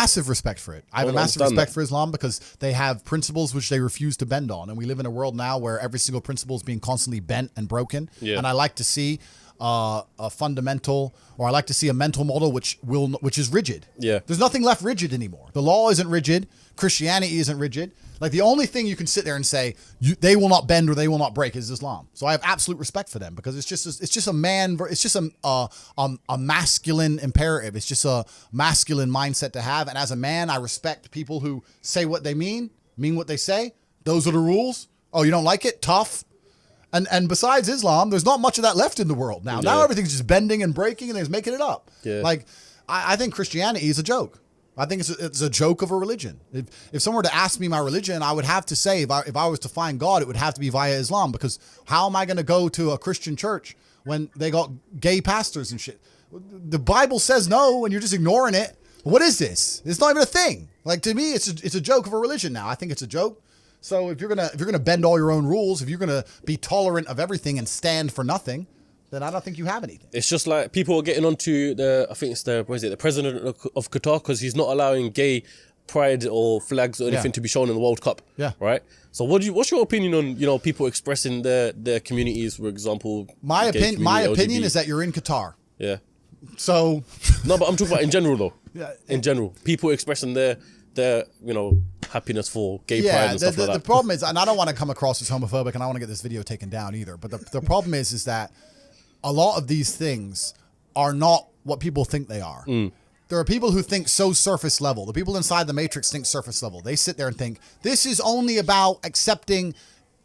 massive respect for it. I have a massive respect for Islam because they have principles which they refuse to bend on. And we live in a world now where every single principle is being constantly bent and broken. Yeah. And I like to see a fundamental, or I like to see a mental model which is rigid. Yeah. There's nothing left rigid anymore. The law isn't rigid. Christianity isn't rigid. Like the only thing you can sit there and say they will not bend or they will not break is Islam. So I have absolute respect for them because it's just a masculine imperative. It's just a masculine mindset to have. And as a man, I respect people who say what they mean what they say. Those are the rules. Oh, you don't like it? Tough. And besides Islam, there's not much of that left in the world now. Yeah. Now everything's just bending and breaking and they're just making it up. Yeah. Like I think Christianity is a joke. I think it's a joke of a religion. If someone were to ask me my religion, I would have to say if I was to find God, it would have to be via Islam, because how am I going to go to a Christian church when they got gay pastors and shit? The Bible says no, and you're just ignoring it. What is this? It's not even a thing. Like, to me, it's a joke of a religion now. I think it's a joke. So if you're gonna bend all your own rules, if you're gonna be tolerant of everything and stand for nothing, then I don't think you have anything. It's just like people are getting onto the president of Qatar, because he's not allowing gay pride or flags or anything to be shown in the World Cup. Yeah. Right. So what's your opinion on people expressing their communities, for example? My opinion is that you're in Qatar. Yeah. So no, but I'm talking about in general though. Yeah. In general, people expressing their happiness for gay pride and stuff like that. The problem is, and I don't want to come across as homophobic, and I want to get this video taken down either, but the problem is that a lot of these things are not what people think they are. There are people who think so surface level. The people inside the Matrix think surface level. They sit there and think, this is only about accepting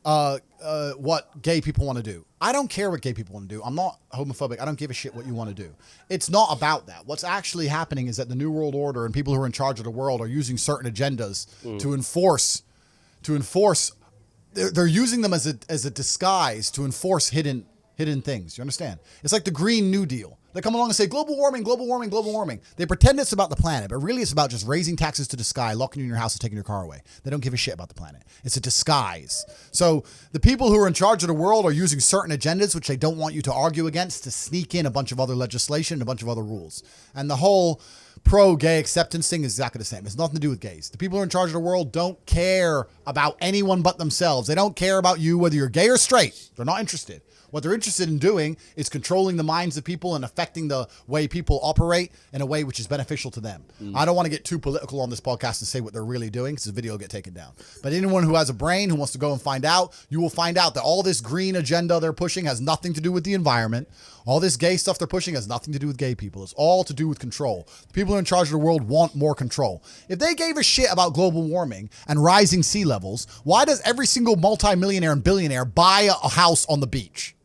what gay people want to do. I don't care what gay people want to do. I'm not homophobic. I don't give a shit what you want to do. It's not about that. What's actually happening is that the New World Order and people who are in charge of the world are using certain agendas to enforce. They're using them as a disguise to enforce hidden things. You understand? It's like the Green New Deal. They come along and say, global warming, global warming, global warming. They pretend it's about the planet, but really it's about just raising taxes to the sky, locking you in your house and taking your car away. They don't give a shit about the planet. It's a disguise. So the people who are in charge of the world are using certain agendas, which they don't want you to argue against, to sneak in a bunch of other legislation and a bunch of other rules. And the whole pro-gay acceptance thing is exactly the same. It's nothing to do with gays. The people who are in charge of the world don't care about anyone but themselves. They don't care about you, whether you're gay or straight. They're not interested. What they're interested in doing is controlling the minds of people and affecting the way people operate in a way which is beneficial to them. I don't want to get too political on this podcast and say what they're really doing, because the video will get taken down. But anyone who has a brain, who wants to go and find out, you will find out that all this green agenda they're pushing has nothing to do with the environment. All this gay stuff they're pushing has nothing to do with gay people. It's all to do with control. The people who are in charge of the world want more control. If they gave a shit about global warming and rising sea levels, why does every single multimillionaire and billionaire buy a house on the beach?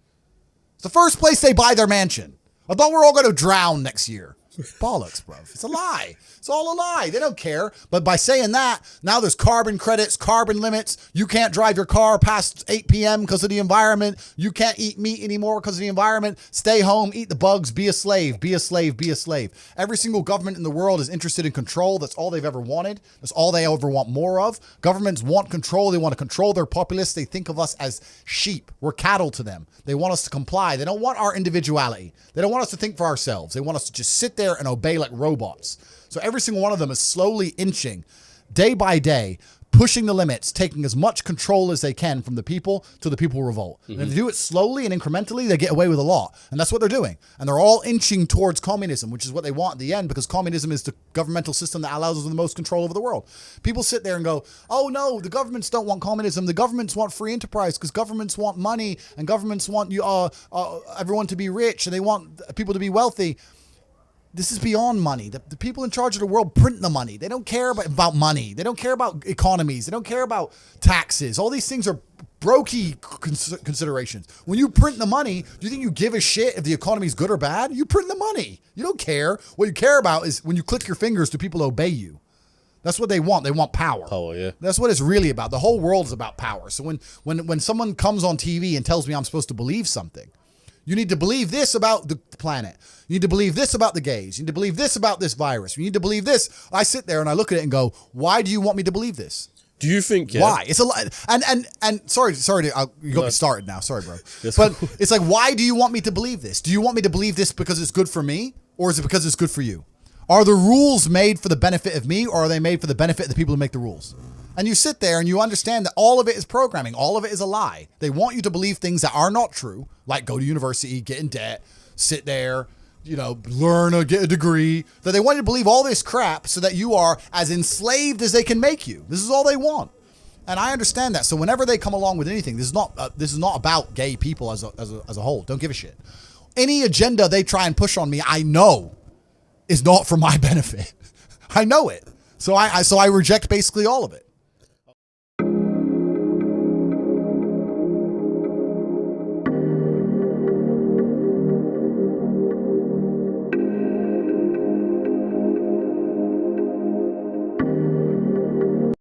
The first place they buy their mansion. I thought we're all going to drown next year. Bollocks, bro. It's a lie. It's all a lie. They don't care. But by saying that, now there's carbon credits, carbon limits. You can't drive your car past 8 p.m. because of the environment. You can't eat meat anymore because of the environment. Stay home, eat the bugs, be a slave, be a slave, be a slave. Every single government in the world is interested in control. That's all they've ever wanted. That's all they ever want more of. Governments want control. They want to control their populace. They think of us as sheep. We're cattle to them. They want us to comply. They don't want our individuality. They don't want us to think for ourselves. They want us to just sit there and obey like robots. So every single one of them is slowly inching, day by day, pushing the limits, taking as much control as they can from the people to the people revolt. And if they do it slowly and incrementally, they get away with a lot. And that's what they're doing. And they're all inching towards communism, which is what they want at the end, because communism is the governmental system that allows us the most control over the world. People sit there and go, oh no, the governments don't want communism. The governments want free enterprise, because governments want money, and governments want everyone to be rich, and they want people to be wealthy. This is beyond money. The people in charge of the world print the money. They don't care about money. They don't care about economies. They don't care about taxes. All these things are brokey considerations. When you print the money, do you think you give a shit if the economy is good or bad? You print the money. You don't care. What you care about is when you click your fingers, do people obey you? That's what they want. They want power. Power, yeah. That's what it's really about. The whole world is about power. So when someone comes on TV and tells me I'm supposed to believe something, you need to believe this about the planet. You need to believe this about the gays. You need to believe this about this virus. You need to believe this. I sit there and I look at it and go, why do you want me to believe this? Do you think, why? It's a lot. And sorry, you got me started now. Sorry, bro. But it's like, why do you want me to believe this? Do you want me to believe this because it's good for me? Or is it because it's good for you? Are the rules made for the benefit of me, or are they made for the benefit of the people who make the rules? And you sit there and you understand that all of it is programming. All of it is a lie. They want you to believe things that are not true, like go to university, get in debt, sit there, learn or get a degree. That they want you to believe all this crap so that you are as enslaved as they can make you. This is all they want. And I understand that. So whenever they come along with anything, this is not about gay people as a whole. Don't give a shit. Any agenda they try and push on me, I know is not for my benefit. I know it. So I reject basically all of it.